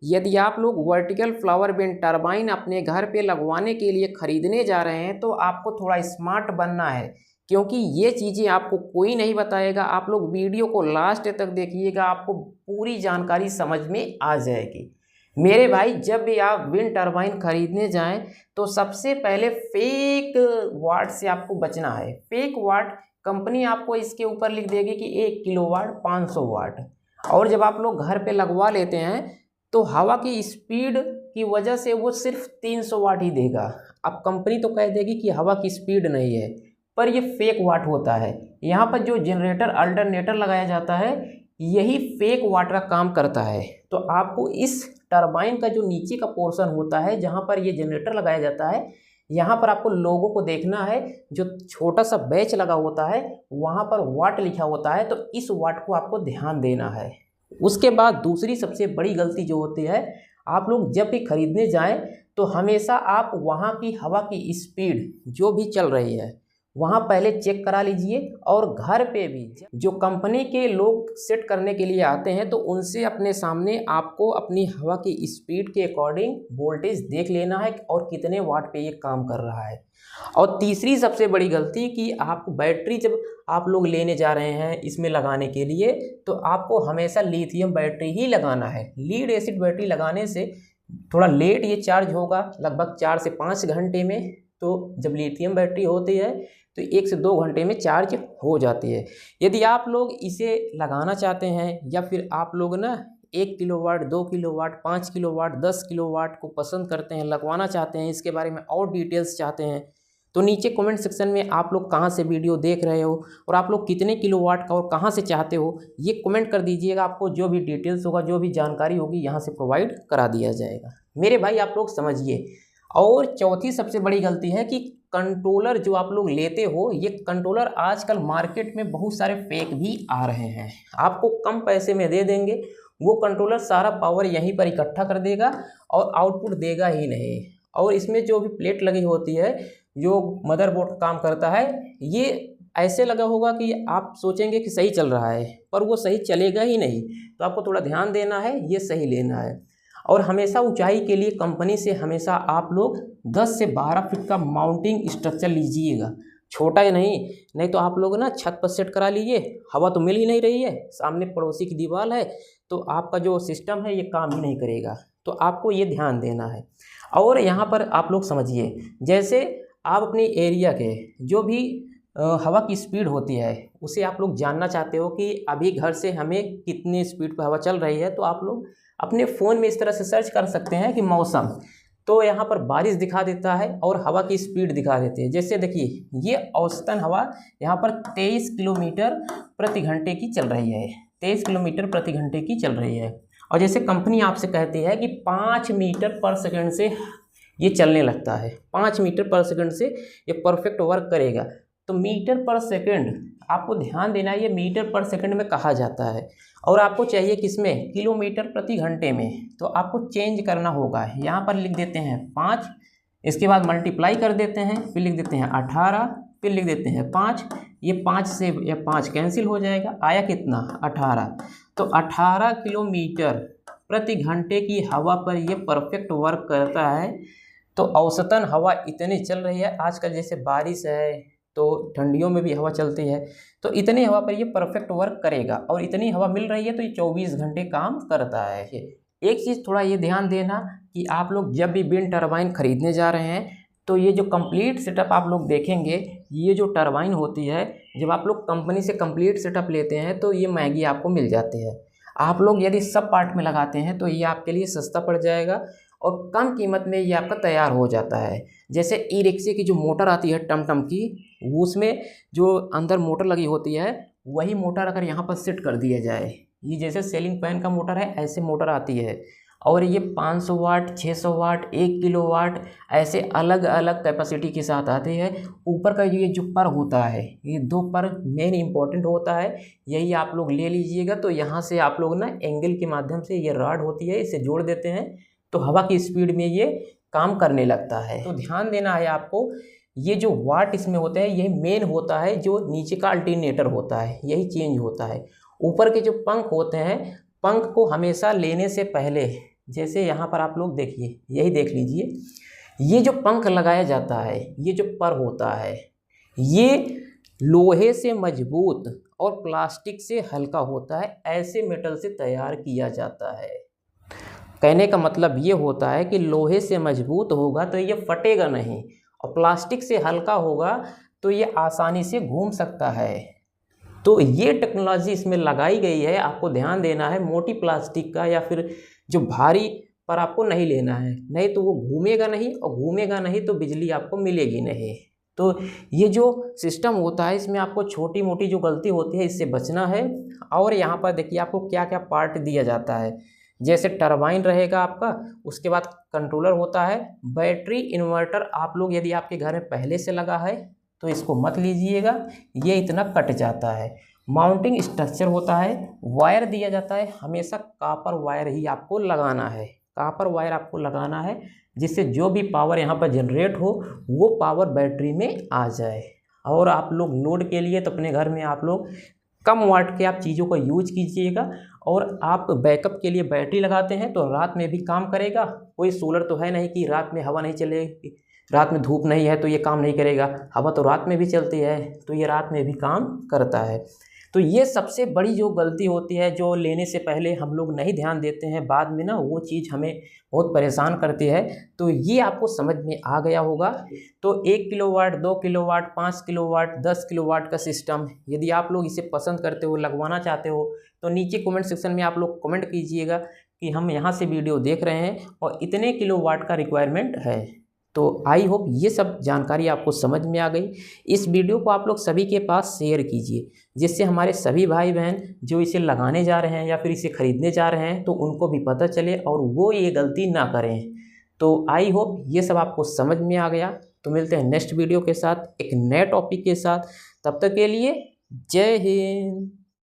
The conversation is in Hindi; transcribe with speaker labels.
Speaker 1: यदि आप लोग वर्टिकल फ्लावर विंड टरबाइन अपने घर पे लगवाने के लिए खरीदने जा रहे हैं तो आपको थोड़ा स्मार्ट बनना है, क्योंकि ये चीज़ें आपको कोई नहीं बताएगा। आप लोग वीडियो को लास्ट तक देखिएगा, आपको पूरी जानकारी समझ में आ जाएगी। मेरे भाई, जब भी आप विंड टरबाइन खरीदने जाएं तो सबसे पहले फेक वाट से आपको बचना है। फेक वाट कंपनी आपको इसके ऊपर लिख देगी कि 1 किलोवाट 500 वाट, और जब आप लोग घर पे लगवा लेते हैं तो हवा की स्पीड की वजह से वो सिर्फ 300 वाट ही देगा। अब कंपनी तो कह देगी कि हवा की स्पीड नहीं है, पर ये फेक वाट होता है। यहाँ पर जो जनरेटर अल्टरनेटर लगाया जाता है यही फेक वाट का काम करता है। तो आपको इस टरबाइन का जो नीचे का पोर्शन होता है जहाँ पर ये जनरेटर लगाया जाता है, यहाँ पर आपको लोगों को देखना है। जो छोटा सा बैच लगा होता है वहाँ पर वाट लिखा होता है, तो इस वाट को आपको ध्यान देना है। उसके बाद दूसरी सबसे बड़ी गलती जो होती है, आप लोग जब भी खरीदने जाएं तो हमेशा आप वहाँ की हवा की स्पीड जो भी चल रही है वहाँ पहले चेक करा लीजिए। और घर पे भी जो कंपनी के लोग सेट करने के लिए आते हैं तो उनसे अपने सामने आपको अपनी हवा की स्पीड के अकॉर्डिंग वोल्टेज देख लेना है और कितने वाट पे ये काम कर रहा है। और तीसरी सबसे बड़ी गलती कि आप बैटरी जब आप लोग लेने जा रहे हैं इसमें लगाने के लिए, तो आपको हमेशा लिथियम बैटरी ही लगाना है। लीड एसिड बैटरी लगाने से थोड़ा लेट ये चार्ज होगा, लगभग 4 से 5 घंटे में। तो जब लिथियम बैटरी होती है तो 1 से 2 घंटे में चार्ज हो जाती है। यदि आप लोग इसे लगाना चाहते हैं या फिर आप लोग ना 1 किलोवाट, 2 किलोवाट, 5 किलोवाट, 10 किलोवाट को पसंद करते हैं, लगवाना चाहते हैं, इसके बारे में और डिटेल्स चाहते हैं, तो नीचे कमेंट सेक्शन में आप लोग कहाँ से वीडियो देख रहे हो और आप लोग कितने किलोवाट का और कहाँ से चाहते हो ये कमेंट कर दीजिएगा। आपको जो भी डिटेल्स होगा, जो भी जानकारी होगी यहाँ से प्रोवाइड करा दिया जाएगा। मेरे भाई, आप लोग समझिए। और चौथी सबसे बड़ी गलती है कि कंट्रोलर जो आप लोग लेते हो, ये कंट्रोलर आजकल मार्केट में बहुत सारे फेक भी आ रहे हैं। आपको कम पैसे में दे देंगे, वो कंट्रोलर सारा पावर यहीं पर इकट्ठा कर देगा और आउटपुट देगा ही नहीं। और इसमें जो भी प्लेट लगी होती है, जो मदरबोर्ड का काम करता है, ये ऐसे लगा होगा कि आप सोचेंगे कि सही चल रहा है, पर वो सही चलेगा ही नहीं। तो आपको थोड़ा ध्यान देना है, ये सही लेना है। और हमेशा ऊंचाई के लिए कंपनी से हमेशा आप लोग 10 से 12 फीट का माउंटिंग स्ट्रक्चर लीजिएगा, छोटा ही नहीं तो आप लोग ना छत पर सेट करा लीजिए। हवा तो मिल ही नहीं रही है, सामने पड़ोसी की दीवार है, तो आपका जो सिस्टम है ये काम ही नहीं करेगा। तो आपको ये ध्यान देना है। और यहाँ पर आप लोग समझिए, जैसे आप अपने एरिया के जो भी हवा की स्पीड होती है उसे आप लोग जानना चाहते हो कि अभी घर से हमें कितनी स्पीड पर हवा चल रही है, तो आप लोग अपने फ़ोन में इस तरह से सर्च कर सकते हैं कि मौसम, तो यहाँ पर बारिश दिखा देता है और हवा की स्पीड दिखा देती है। जैसे देखिए, ये औसतन हवा यहाँ पर 23 किलोमीटर प्रति घंटे की चल रही है, 23 किलोमीटर प्रति घंटे की चल रही है। और जैसे कंपनी आपसे कहती है कि 5 मीटर पर सेकंड से ये चलने लगता है, 5 मीटर पर सेकंड से ये परफेक्ट वर्क करेगा। तो मीटर पर सेकंड आपको ध्यान देना है, ये मीटर पर सेकंड में कहा जाता है और आपको चाहिए किसमें, किलोमीटर प्रति घंटे में। तो आपको चेंज करना होगा, यहाँ पर लिख देते हैं 5, इसके बाद मल्टीप्लाई कर देते हैं, फिर लिख देते हैं 18, फिर लिख देते हैं 5। ये 5 से ये 5 कैंसिल हो जाएगा, आया कितना, 18। तो 18 किलोमीटर प्रति घंटे की हवा पर ये परफेक्ट वर्क करता है। तो औसतन हवा इतनी चल रही है, आजकल जैसे बारिश है तो ठंडियों में भी हवा चलती है, तो इतनी हवा पर ये परफेक्ट वर्क करेगा। और इतनी हवा मिल रही है तो ये 24 घंटे काम करता है। एक चीज़ थोड़ा ये ध्यान देना कि आप लोग जब भी विंड टरबाइन खरीदने जा रहे हैं तो ये जो कंप्लीट सेटअप आप लोग देखेंगे, ये जो टरबाइन होती है, जब आप लोग कंपनी से कंप्लीट सेटअप लेते हैं तो ये महंगी आपको मिल जाती है। आप लोग यदि सब पार्ट में लगाते हैं तो ये आपके लिए सस्ता पड़ जाएगा और कम कीमत में ये आपका तैयार हो जाता है। जैसे ई रिक्शे की जो मोटर आती है टमटम की, उसमें जो अंदर मोटर लगी होती है, वही मोटर अगर यहाँ पर सेट कर दिया जाए, ये जैसे सेलिंग फैन का मोटर है ऐसे मोटर आती है, और ये 500 वाट, 600 वाट, 1 किलोवाट ऐसे अलग अलग कैपेसिटी के साथ आती है। ऊपर का ये जो पर होता है, ये 2 पर मेन इंपॉर्टेंट होता है, यही आप लोग ले लीजिएगा। तो यहाँ से आप लोग ना एंगल के माध्यम से ये रॉड होती है, इसे जोड़ देते हैं तो हवा की स्पीड में ये काम करने लगता है। तो ध्यान देना है आपको, ये जो वाट इसमें होते हैं यही मेन होता है, जो नीचे का अल्टरनेटर होता है यही चेंज होता है। ऊपर के जो पंख होते हैं, पंख को हमेशा लेने से पहले जैसे यहाँ पर आप लोग देखिए, यही देख लीजिए, ये जो पंख लगाया जाता है, ये जो पर होता है, ये लोहे से मजबूत और प्लास्टिक से हल्का होता है, ऐसे मेटल से तैयार किया जाता है। कहने का मतलब ये होता है कि लोहे से मजबूत होगा तो ये फटेगा नहीं, और प्लास्टिक से हल्का होगा तो ये आसानी से घूम सकता है। तो ये टेक्नोलॉजी इसमें लगाई गई है। आपको ध्यान देना है, मोटी प्लास्टिक का या फिर जो भारी पर आपको नहीं लेना है, नहीं तो वो घूमेगा नहीं, और घूमेगा नहीं तो बिजली आपको मिलेगी नहीं। तो ये जो सिस्टम होता है, इसमें आपको छोटी मोटी जो गलती होती है इससे बचना है। और यहाँ पर देखिए आपको क्या क्या पार्ट दिया जाता है, जैसे टरबाइन रहेगा आपका, उसके बाद कंट्रोलर होता है, बैटरी, इन्वर्टर। आप लोग यदि आपके घर में पहले से लगा है तो इसको मत लीजिएगा, ये इतना कट जाता है। माउंटिंग स्ट्रक्चर होता है, वायर दिया जाता है, हमेशा कॉपर वायर ही आपको लगाना है, कॉपर वायर आपको लगाना है, जिससे जो भी पावर यहाँ पर जनरेट हो वो पावर बैटरी में आ जाए। और आप लोग लोड के लिए तो अपने घर में आप लोग कम वाट के आप चीज़ों का यूज कीजिएगा। और आप बैकअप के लिए बैटरी लगाते हैं तो रात में भी काम करेगा। कोई सोलर तो है नहीं कि रात में हवा नहीं चलेगी, रात में धूप नहीं है तो ये काम नहीं करेगा। हवा तो रात में भी चलती है तो ये रात में भी काम करता है। तो ये सबसे बड़ी जो गलती होती है, जो लेने से पहले हम लोग नहीं ध्यान देते हैं, बाद में ना वो चीज़ हमें बहुत परेशान करती है। तो ये आपको समझ में आ गया होगा। तो 1 किलोवाट, 2 किलोवाट, 5 किलोवाट, 10 किलोवाट का सिस्टम यदि आप लोग इसे पसंद करते हो, लगवाना चाहते हो, तो नीचे कमेंट सेक्शन में आप लोग कमेंट कीजिएगा कि हम यहाँ से वीडियो देख रहे हैं और इतने किलोवाट का रिक्वायरमेंट है। तो आई होप ये सब जानकारी आपको समझ में आ गई। इस वीडियो को आप लोग सभी के पास शेयर कीजिए, जिससे हमारे सभी भाई बहन जो इसे लगाने जा रहे हैं या फिर इसे खरीदने जा रहे हैं तो उनको भी पता चले और वो ये गलती ना करें। तो आई होप ये सब आपको समझ में आ गया। तो मिलते हैं नेक्स्ट वीडियो के साथ, एक नए टॉपिक के साथ। तब तक के लिए जय हिंद।